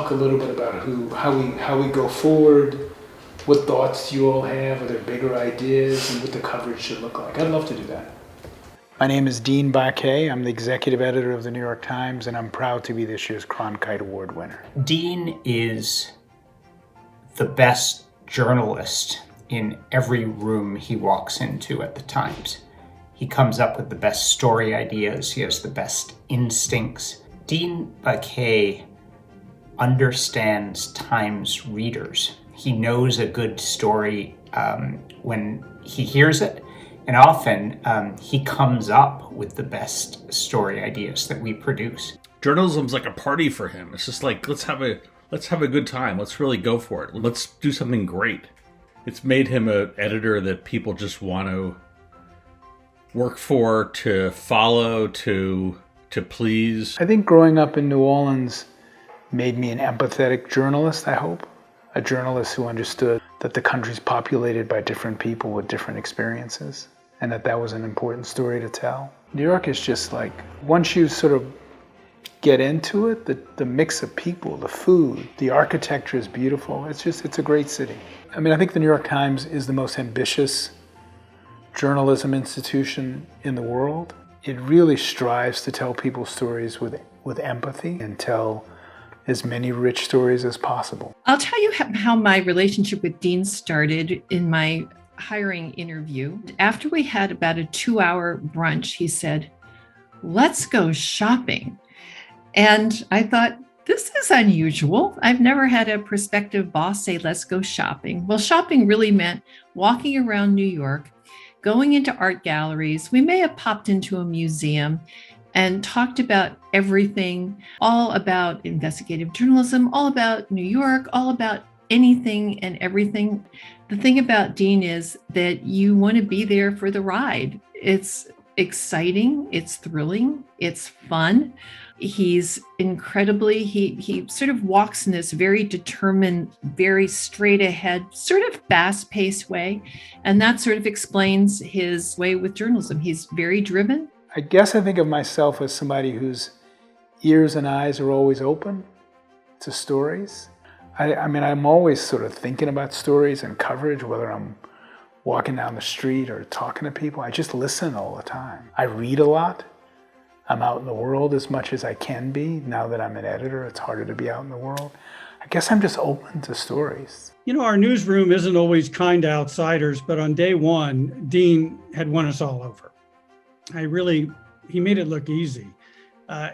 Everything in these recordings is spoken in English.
talk a little bit about how we go forward, what thoughts you all have, are there bigger ideas, and what the coverage should look like. I'd love to do that. My name is Dean Baquet. I'm the executive editor of the New York Times, and I'm proud to be this year's Cronkite Award winner. Dean is the best journalist in every room he walks into at the Times. He comes up with the best story ideas. He has the best instincts. Dean Baquet understands Times readers. He knows a good story when he hears it. And often he comes up with the best story ideas that we produce. Journalism's like a party for him. It's just like, let's have a good time. Let's really go for it. Let's do something great. It's made him an editor that people just want to work for, to follow, to please. I think growing up in New Orleans made me an empathetic journalist, I hope. A journalist who understood that the country's populated by different people with different experiences, and that was an important story to tell. New York is just like, once you sort of get into it, the mix of people, the food, the architecture is beautiful. It's a great city. I mean, I think the New York Times is the most ambitious journalism institution in the world. It really strives to tell people's stories with empathy and tell as many rich stories as possible. I'll tell you how my relationship with Dean started in my hiring interview. After we had about a 2-hour brunch, he said, "Let's go shopping." And I thought, this is unusual. I've never had a prospective boss say, "Let's go shopping." Well, shopping really meant walking around New York, going into art galleries. We may have popped into a museum and talked about everything, all about investigative journalism, all about New York, all about anything and everything. The thing about Dean is that you want to be there for the ride. It's exciting, it's thrilling, it's fun. He's incredibly, he sort of walks in this very determined, very straight ahead, sort of fast-paced way. And that sort of explains his way with journalism. He's very driven. I guess I think of myself as somebody whose ears and eyes are always open to stories. I mean, I'm always sort of thinking about stories and coverage, whether I'm walking down the street or talking to people. I just listen all the time. I read a lot. I'm out in the world as much as I can be. Now that I'm an editor, it's harder to be out in the world. I guess I'm just open to stories. You know, our newsroom isn't always kind to outsiders, but on day one, Dean had won us all over. He made it look easy.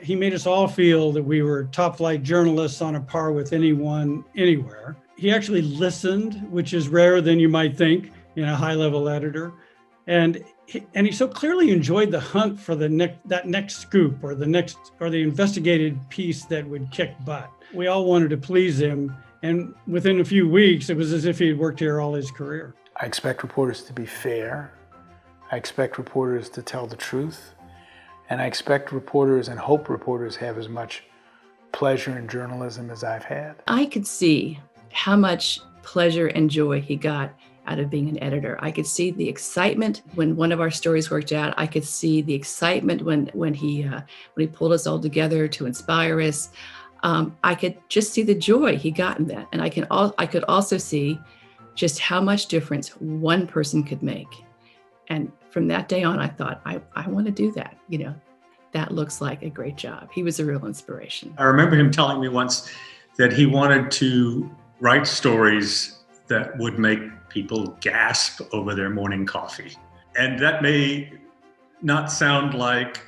He made us all feel that we were top flight journalists on a par with anyone, anywhere. He actually listened, which is rarer than you might think in a high level editor. And he so clearly enjoyed the hunt for that next scoop or the investigated piece that would kick butt. We all wanted to please him. And within a few weeks, it was as if he had worked here all his career. I expect reporters to be fair. I expect reporters to tell the truth. And I expect reporters and hope reporters have as much pleasure in journalism as I've had. I could see how much pleasure and joy he got out of being an editor. I could see the excitement when one of our stories worked out. I could see the excitement when he pulled us all together to inspire us. I could just see the joy he got in that. And I could also see just how much difference one person could make. And from that day on, I thought, I want to do that. You know, that looks like a great job. He was a real inspiration. I remember him telling me once that he wanted to write stories that would make people gasp over their morning coffee. And that may not sound like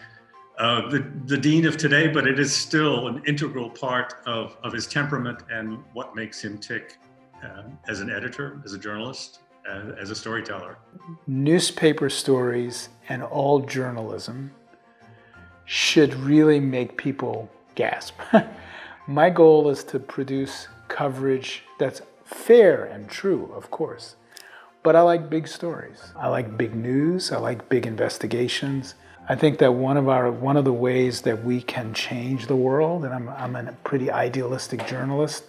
the dean of today, but it is still an integral part of his temperament and what makes him tick as an editor, as a journalist, as a storyteller. Newspaper stories and all journalism should really make people gasp. My goal is to produce coverage that's fair and true, of course, but I like big stories. I like big news. I like big investigations. I think that one of the ways that we can change the world, and I'm a pretty idealistic journalist,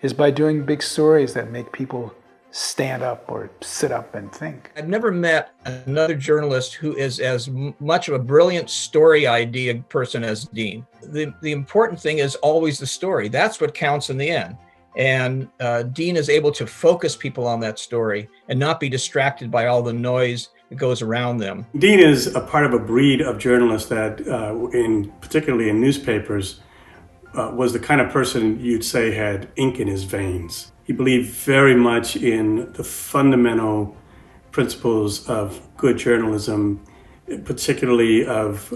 is by doing big stories that make people stand up or sit up and think. I've never met another journalist who is as much of a brilliant story idea person as Dean. The important thing is always the story. That's what counts in the end. And Dean is able to focus people on that story and not be distracted by all the noise that goes around them. Dean is a part of a breed of journalists that, particularly in newspapers, was the kind of person you'd say had ink in his veins. He believed very much in the fundamental principles of good journalism, particularly of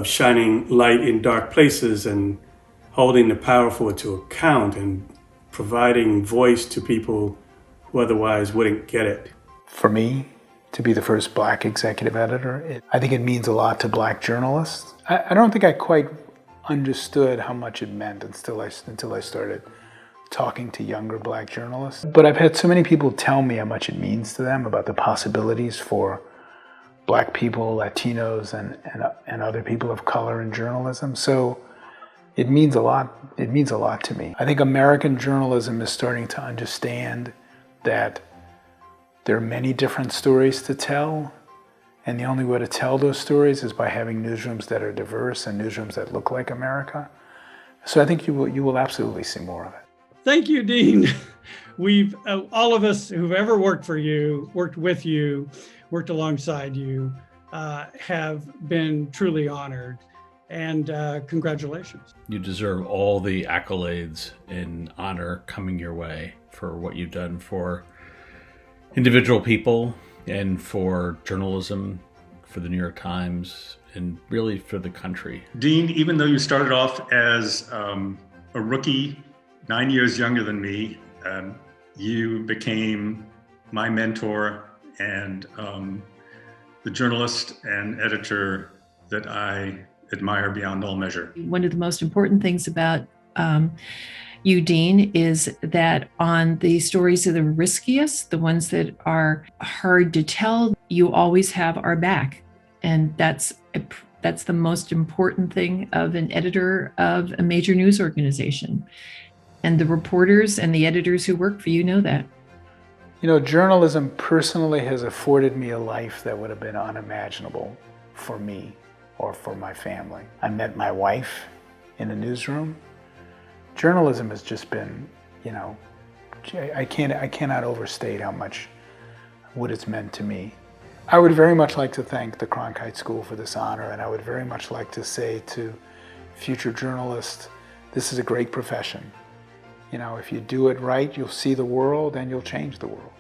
shining light in dark places and holding the powerful to account and providing voice to people who otherwise wouldn't get it. For me, to be the first Black executive editor, I think it means a lot to Black journalists. I don't think I quite understood how much it meant until I started talking to younger Black journalists. But I've had so many people tell me how much it means to them about the possibilities for Black people, Latinos, and other people of color in journalism. So it means a lot. It means a lot to me. I think American journalism is starting to understand that there are many different stories to tell, and the only way to tell those stories is by having newsrooms that are diverse and newsrooms that look like America. So I think you will absolutely see more of it. Thank you, Dean. We've, all of us who've ever worked for you, worked with you, worked alongside you, have been truly honored. And congratulations. You deserve all the accolades and honor coming your way for what you've done for individual people and for journalism, for the New York Times, and really for the country. Dean, even though you started off as a rookie, 9 years younger than me, you became my mentor and the journalist and editor that I admire beyond all measure. One of the most important things about you, Dean, is that on the stories that are the riskiest, the ones that are hard to tell, you always have our back. And that's the most important thing of an editor of a major news organization. And the reporters and the editors who work for you know that. You know, journalism personally has afforded me a life that would have been unimaginable for me or for my family. I met my wife in a newsroom. Journalism has just been, you know, I cannot overstate how much what it's meant to me. I would very much like to thank the Cronkite School for this honor, and I would very much like to say to future journalists, this is a great profession. You know, if you do it right, you'll see the world and you'll change the world.